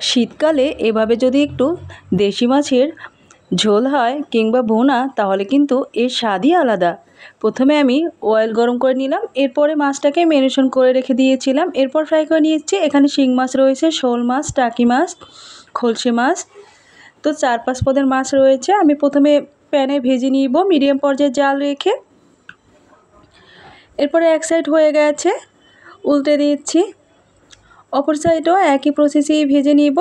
শীতকালে এভাবে যদি একটু দেশি মাছের ঝোল হয় কিংবা ভুনা তাহলে কিন্তু এর স্বাদই আলাদা। প্রথমে আমি অয়েল গরম করে নিলাম, এরপরে মাছটাকে ম্যারিনেশন করে রেখে দিয়েছিলাম। এরপর ফ্রাই করে নিয়েছি। এখানে শিং মাছ রয়েছে, শোল মাছ, টাকি মাছ, খলসে মাছ, তো 4-5 পদের মাছ রয়েছে। আমি প্রথমে প্যানে ভেজে নিব মিডিয়াম পর্যায়ে জাল রেখে। এরপরে এক সাইড হয়ে গেছে, উল্টে দিচ্ছি। অপর সাইডও একই প্রসেসেই ভেজে নিব।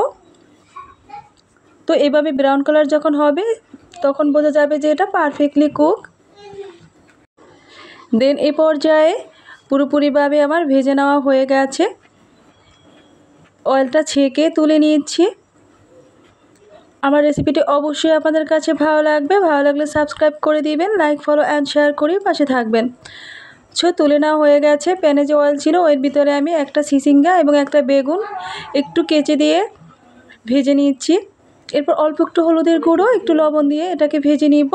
তো এভাবে ব্রাউন কালার যখন হবে তখন বোঝা যাবে যে এটা পারফেক্টলি কুক। দেন এই পর্যায়ে পুরোপুরিভাবে আমার ভেজে নেওয়া হয়ে গেছে। অয়েলটা ছেঁকে তুলে নিচ্ছি। আমার রেসিপিটি অবশ্যই আপনাদের কাছে ভালো লাগবে। ভালো লাগলে সাবস্ক্রাইব করে দিবেন, লাইক, ফলো অ্যান্ড শেয়ার করে পাশে থাকবেন। তুলে নেওয়া হয়ে গেছে। প্যানে যে অয়েল ছিল এর ভিতরে আমি একটা চিচিঙ্গা এবং একটা বেগুন একটু কেচে দিয়ে ভেজে নিচ্ছি। এরপর অল্প একটু হলুদের গুঁড়ো, একটু লবণ দিয়ে এটাকে ভেজে নিব।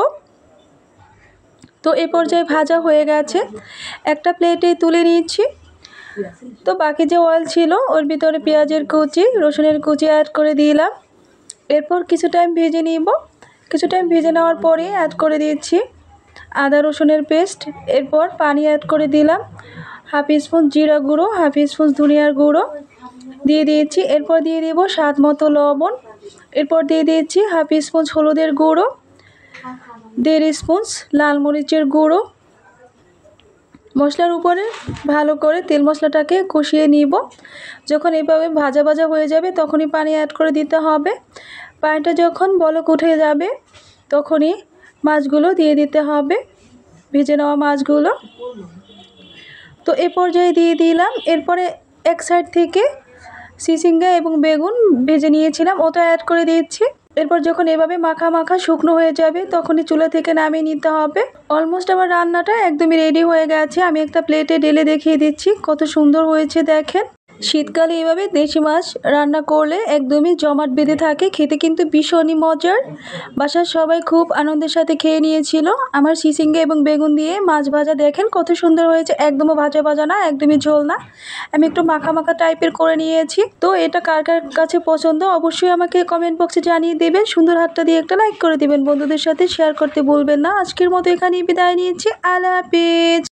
তো এই পর্যায়ে ভাজা হয়ে গেছে, একটা প্লেটে তুলে নিচ্ছি। তো বাকি যে অয়েল ছিল ওর ভিতরে পেঁয়াজের কুচি, রসুনের কুচি অ্যাড করে দিলাম। এরপর কিছু টাইম ভেজে নিব। কিছু টাইম ভেজে নেওয়ার পরে অ্যাড করে দিচ্ছি আদা রসুনের পেস্ট। এরপর পানি অ্যাড করে দিলাম, হাফ স্পুন জিরা গুঁড়ো, হাফ স্পুন ধনিয়ার গুঁড়ো দিয়ে দিয়েছি। এরপর দিয়ে দেবো স্বাদ মতো লবণ। এরপর দিয়ে দিয়েছি হাফ স্পুন হলুদের গুঁড়ো, 1.5 স্পুন লাল মরিচের গুঁড়ো। মশলার উপরে ভালো করে তেল মশলাটাকে কষিয়ে নিব। যখন এভাবে ভাজা ভাজা হয়ে যাবে তখনই পানি অ্যাড করে দিতে হবে। পানিটা যখন বলক উঠে যাবে তখনই মাছগুলো দিয়ে দিতে হবে, ভেজে নেওয়া মাছগুলো। তো এ পর্যায়ে দিয়ে দিলাম। এরপরে এক সাইড থেকে চিচিঙ্গা এবং বেগুন ভেজে নিয়েছিলাম ওটা অ্যাড করে দিচ্ছি। এরপর যখন এভাবে মাখা মাখা শুকনো হয়ে যাবে তখনই চুলা থেকে নামিয়ে নিতে হবে। অলমোস্ট আমার রান্নাটা একদমই রেডি হয়ে গেছে। আমি একটা প্লেটে ঢেলে দেখিয়ে দিচ্ছি কত সুন্দর হয়েছে দেখেন। শীতকালে এভাবে দেশি মাছ রান্না করলে একদমই জমাট বেঁধে থাকে, খেতে কিন্তু ভীষণই মজার। বাসার সবাই খুব আনন্দের সাথে খেয়ে নিয়েছিল আমার চিচিঙ্গা এবং বেগুন দিয়ে মাছ ভাজা। দেখেন কত সুন্দর হয়েছে, একদমও ভাজা ভাজা না, একদমই ঝোল না, আমি একটু মাখা মাখা টাইপের করে নিয়েছি। তো এটা কার কার কাছে পছন্দ অবশ্যই আমাকে কমেন্ট বক্সে জানিয়ে দেবেন। সুন্দর হাতটা দিয়ে একটা লাইক করে দেবেন, বন্ধুদের সাথে শেয়ার করতে ভুলবেন না। আজকের মতো এখানেই বিদায় নিয়েছি। আল্লাহ হাফেজ।